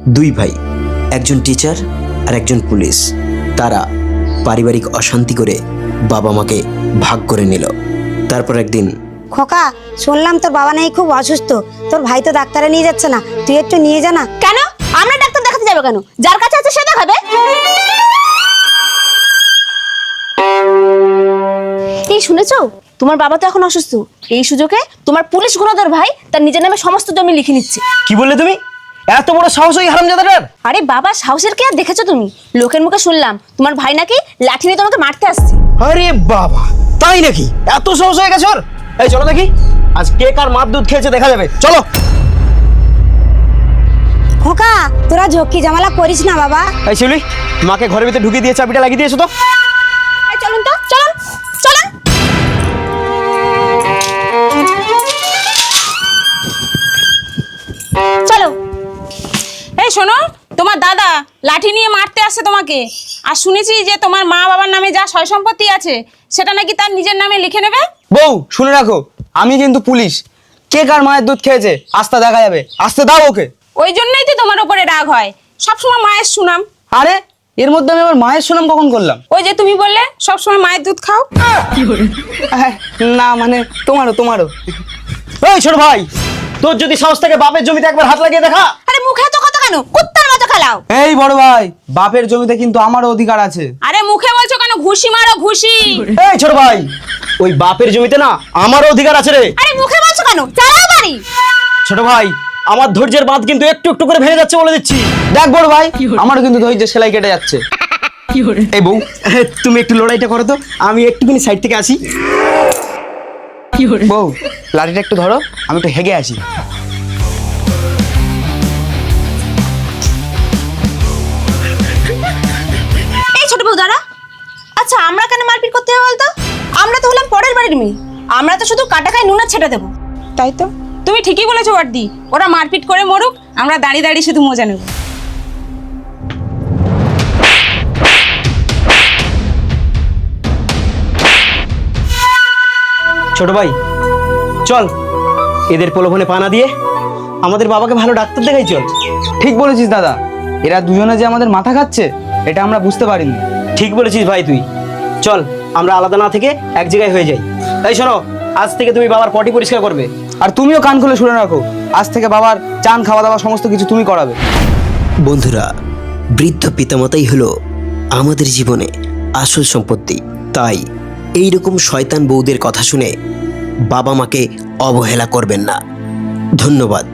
দুই ভাই, একজন টিচার আর একজন পুলিশ। তারা পারিবারিক অশান্তি করে বাবা মাকে ভাগ করে নিল। তারপর একদিন, খোকা, শুনলাম তোর বাবা নাকি খুব অসুস্থ, তোর ভাই তো ডাক্তারে নিয়ে যাচ্ছে না, তুই একটু নিয়ে যা না। কেন? আমরা ডাক্তার দেখাতে যাবো কেন? যার কাছে আছে সে দেখাবে। এই শুনেছো, তোমার বাবা তো এখন অসুস্থ। এই সুযোগে তোমার পুলিশ গুণধর ভাই তার নিজের নামে সমস্ত জমি লিখে নিচ্ছে। কি বললে তুমি? এত বড় সাহস ওই হারামজাদাটার? আরে বাবা, সাহসের কি আর দেখেছো তুমি? লোকের মুখে শুনলাম তোমার ভাই নাকি লাঠি নিয়ে তোমাকে মারতে আসছে। আরে বাবা, তাই নাকি? এত সাহস হয়ে গেছে ওর? এই চলো দেখি আজ কে কার মার দুধ খেয়েছে দেখা যাবে। চলো। খোকা, তোরা ঝক্কি ঝামেলা করিস না বাবা। এই শিউলি, মাকে ঘরের ভিতরে ঢুকিয়ে দিয়ে চাবিটা লাগিয়ে দিয়েছো তো? এই চলুন তো, চলুন চলুন। চলো। এই শোনো, তোমার দাদা লাঠি নিয়ে মারতে আসছে তোমাকে। আর শুনেছি যে তোমার মা বাবার নামে যা সয় সম্পত্তি আছে সেটা নাকি তার নিজের নামে লিখে নেবে। বউ শুনে রাখো, আমি কিন্তু পুলিশ। কে কার মায়ের দুধ খেয়েছে আস্তে দেখা যাবে। আসতে দাও ওকে। ওই জন্যই তো তোমার উপরে রাগ হয়, সবসময় মায়ের সুনাম। আরে এর মধ্যে আমি আবার মায়ের সুনাম কখন করলাম? ওই যে তুমি বললে সবসময় মায়ের দুধ খাও। না মানে তোমারও। ওই ছোট ভাই, তোর যদি সাহস থাকে বাপের জমিতে একবার হাত লাগিয়ে দেখা। আরে মুখে তো কথা কেন? কুত্তার মতো খেলাও। এই বড় ভাই, বাপের জমিতে কিন্তু আমারও অধিকার আছে। আরে মুখে বলছো কেন? ঘুষি মারো ঘুষি। এই ছোট ভাই, ওই বাপের জমিতে না আমারও অধিকার আছে রে। আরে মুখে বলছো কেন? চালাও বাড়ি। ছোট ভাই, আমার ধৈর্যের বাঁধ কিন্তু একটু একটু করে ভেঙে যাচ্ছে বলে দিচ্ছি। দেখ বড় ভাই, আমারও কিন্তু ধৈর্যের সেলাই কেটে যাচ্ছে। এই বউ, তুমি একটু লড়াইটা করো তো, আমি একটুখানি সাইড থেকে আসি। বউ, লাঠিটা একটু ধরো, আমি একটু হেগে আসি। এই ছোট বউ দাঁড়া। আচ্ছা, আমরা কেন মারপিট করতে হবে বলতো? আমরা তো হলাম পরের বাড়ির মেয়ে। আমরা তো শুধু কাটা খাই নুন আর ছেটা দেবো। তাই তো, তুমি ঠিকই বলেছো বর্দি। ওরা মারপিট করে মরুক, আমরা দাঁড়িয়ে দাঁড়িয়ে শুধু মজা নেব। ছোট ভাই চল, এদের প্রলোভনে পানা দিয়ে আমাদের বাবাকে ভালো ডাক্তার দেখাই চল। ঠিক বলেছিস দাদা, এরা দুজনে যে আমাদের মাথা খাচ্ছে এটা আমরা বুঝতে পারিনি। ঠিক বলেছিস ভাই তুই। চল আমরা আলাদা না থেকে এক জায়গায় হয়ে যাই। তাই শোনো, আজ থেকে তুমি বাবার পটি পরিষ্কার করবে। আর তুমিও কান খুলে শুনে রাখো, আজ থেকে বাবার চান খাওয়া দাওয়া সমস্ত কিছু তুমি করাবে। বন্ধুরা, বৃদ্ধ পিতামাতাই হলো আমাদের জীবনে আসল সম্পত্তি। তাই এইরকম শয়তান বউদের কথা শুনে বাবা মাকে অবহেলা করবেন না। ধন্যবাদ।